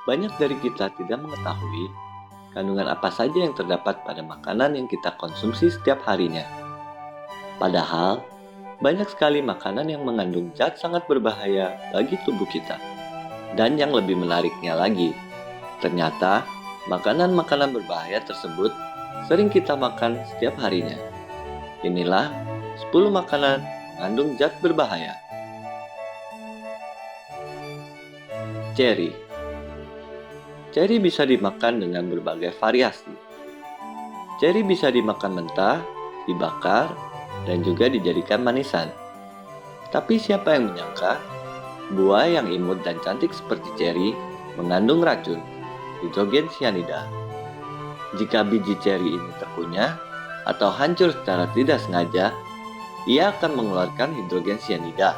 Banyak dari kita tidak mengetahui kandungan apa saja yang terdapat pada makanan yang kita konsumsi setiap harinya. Padahal, banyak sekali makanan yang mengandung zat sangat berbahaya bagi tubuh kita. Dan yang lebih menariknya lagi, ternyata makanan-makanan berbahaya tersebut sering kita makan setiap harinya. Inilah 10 makanan mengandung zat berbahaya. Ceri. Ceri bisa dimakan dengan berbagai variasi. Ceri bisa dimakan mentah, dibakar, dan juga dijadikan manisan. Tapi siapa yang menyangka buah yang imut dan cantik seperti ceri mengandung racun, hidrogen cyanida. Jika biji ceri ini terkunyah atau hancur secara tidak sengaja, ia akan mengeluarkan hidrogen cyanida.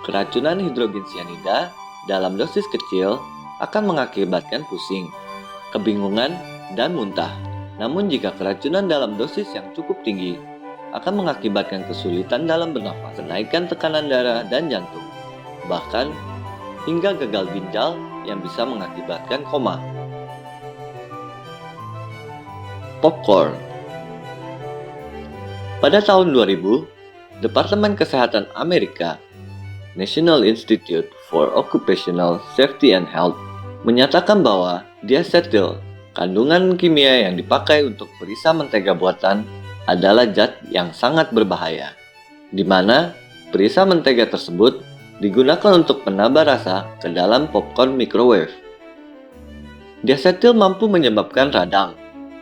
Keracunan hidrogen cyanida dalam dosis kecil akan mengakibatkan pusing, kebingungan, dan muntah. Namun jika keracunan dalam dosis yang cukup tinggi, akan mengakibatkan kesulitan dalam bernafas, kenaikan tekanan darah dan jantung, bahkan hingga gagal ginjal yang bisa mengakibatkan koma. Popcorn. Pada tahun 2000, Departemen Kesehatan Amerika, National Institute for Occupational Safety and Health, menyatakan bahwa diasetil, kandungan kimia yang dipakai untuk perisa mentega buatan, adalah zat yang sangat berbahaya, di mana perisa mentega tersebut digunakan untuk menambah rasa ke dalam popcorn microwave. Diasetil mampu menyebabkan radang,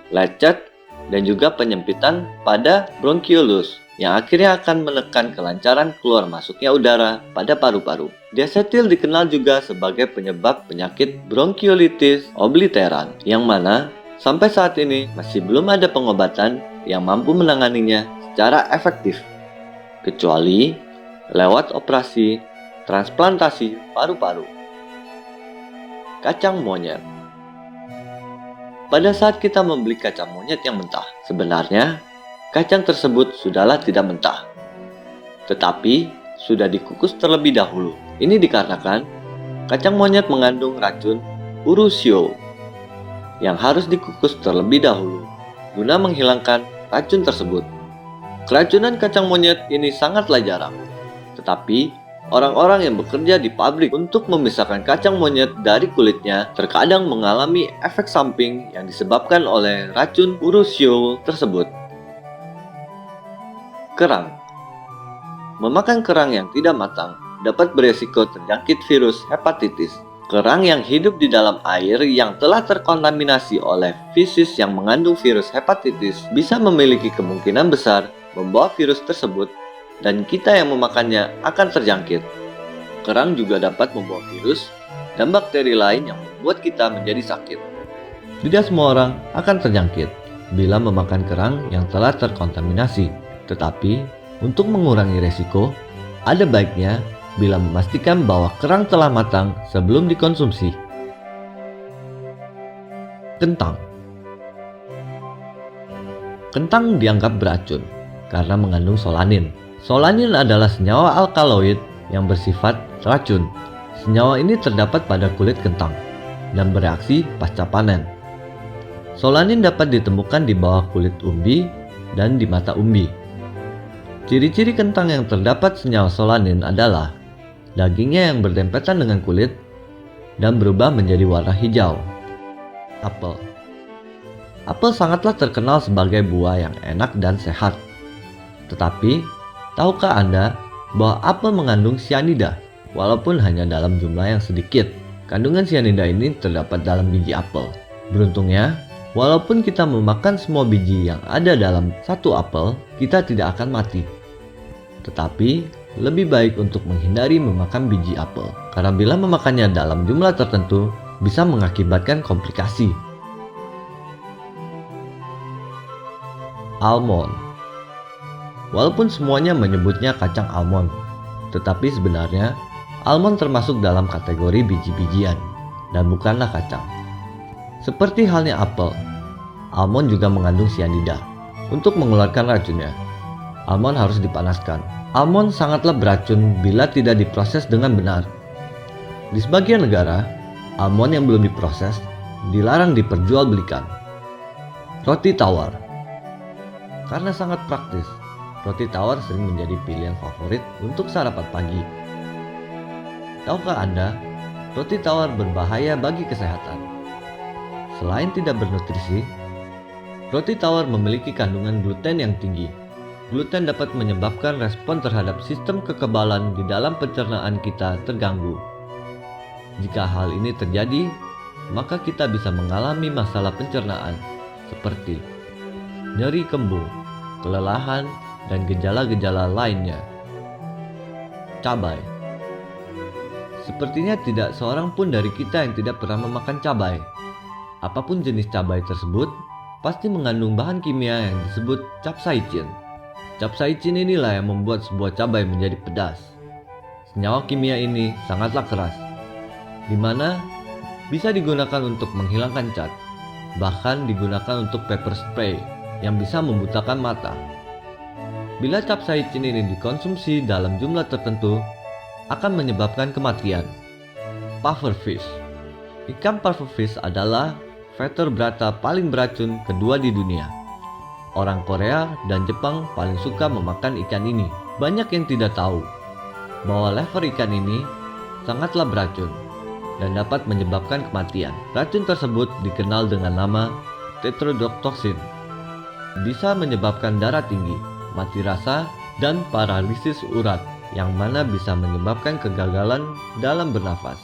lecet, dan juga penyempitan pada bronkiolus, yang akhirnya akan menekan kelancaran keluar masuknya udara pada paru-paru. Diasetil dikenal juga sebagai penyebab penyakit bronkiolitis obliteran, yang mana sampai saat ini masih belum ada pengobatan yang mampu menanganinya secara efektif, kecuali lewat operasi transplantasi paru-paru. Kacang monyet. Pada saat kita membeli kacang monyet yang mentah, sebenarnya kacang tersebut sudahlah tidak mentah, tetapi sudah dikukus terlebih dahulu. Ini dikarenakan kacang monyet mengandung racun urushiol yang harus dikukus terlebih dahulu guna menghilangkan racun tersebut. Keracunan kacang monyet ini sangatlah jarang, tetapi orang-orang yang bekerja di pabrik untuk memisahkan kacang monyet dari kulitnya terkadang mengalami efek samping yang disebabkan oleh racun urushiol tersebut. Kerang. Memakan kerang yang tidak matang dapat beresiko terjangkit virus hepatitis. Kerang yang hidup di dalam air yang telah terkontaminasi oleh fesis yang mengandung virus hepatitis bisa memiliki kemungkinan besar membawa virus tersebut, dan kita yang memakannya akan terjangkit. Kerang juga dapat membawa virus dan bakteri lain yang membuat kita menjadi sakit. Tidak semua orang akan terjangkit bila memakan kerang yang telah terkontaminasi. Tetapi, untuk mengurangi resiko, ada baiknya bila memastikan bahwa kerang telah matang sebelum dikonsumsi. Kentang. Kentang dianggap beracun karena mengandung solanin. Solanin adalah senyawa alkaloid yang bersifat racun. Senyawa ini terdapat pada kulit kentang dan bereaksi pasca panen. Solanin dapat ditemukan di bawah kulit umbi dan di mata umbi. Ciri-ciri kentang yang terdapat senyawa solanin adalah dagingnya yang berdempetan dengan kulit dan berubah menjadi warna hijau. Apel. Apel sangatlah terkenal sebagai buah yang enak dan sehat. Tetapi, tahukah Anda bahwa apel mengandung cyanida, walaupun hanya dalam jumlah yang sedikit? Kandungan cyanida ini terdapat dalam biji apel. Beruntungnya, walaupun kita memakan semua biji yang ada dalam satu apel, kita tidak akan mati. Tetapi, lebih baik untuk menghindari memakan biji apel, karena bila memakannya dalam jumlah tertentu, bisa mengakibatkan komplikasi. Almond. Walaupun semuanya menyebutnya kacang almond, tetapi sebenarnya almond termasuk dalam kategori biji-bijian dan bukanlah kacang. Seperti halnya apel, almond juga mengandung cyanida. Untuk mengeluarkan racunnya, almond harus dipanaskan. Almond sangatlah beracun bila tidak diproses dengan benar. Di sebagian negara, Almond yang belum diproses dilarang diperjualbelikan. Roti tawar. Karena sangat praktis, roti tawar sering menjadi pilihan favorit untuk sarapan pagi. Tahukah Anda, roti tawar berbahaya bagi kesehatan? Selain tidak bernutrisi, roti tawar memiliki kandungan gluten yang tinggi. Gluten dapat menyebabkan respon terhadap sistem kekebalan di dalam pencernaan kita terganggu. Jika hal ini terjadi, maka kita bisa mengalami masalah pencernaan seperti nyeri kembung, kelelahan, dan gejala-gejala lainnya. Cabai. Sepertinya tidak seorang pun dari kita yang tidak pernah memakan cabai. Apapun jenis cabai tersebut, pasti mengandung bahan kimia yang disebut capsaicin. Capsaicin inilah yang membuat sebuah cabai menjadi pedas. Senyawa kimia ini sangatlah keras, di mana bisa digunakan untuk menghilangkan cat, bahkan digunakan untuk pepper spray yang bisa membutakan mata. Bila capsaicin ini dikonsumsi dalam jumlah tertentu, akan menyebabkan kematian. Pufferfish. Ikan pufferfish adalah vertebrata paling beracun kedua di dunia. Orang Korea dan Jepang paling suka memakan ikan ini. Banyak yang tidak tahu bahwa lever ikan ini sangatlah beracun dan dapat menyebabkan kematian. Racun tersebut dikenal dengan nama tetrodotoxin. Bisa menyebabkan darah tinggi, mati rasa, dan paralisis urat, yang mana bisa menyebabkan kegagalan dalam bernafas.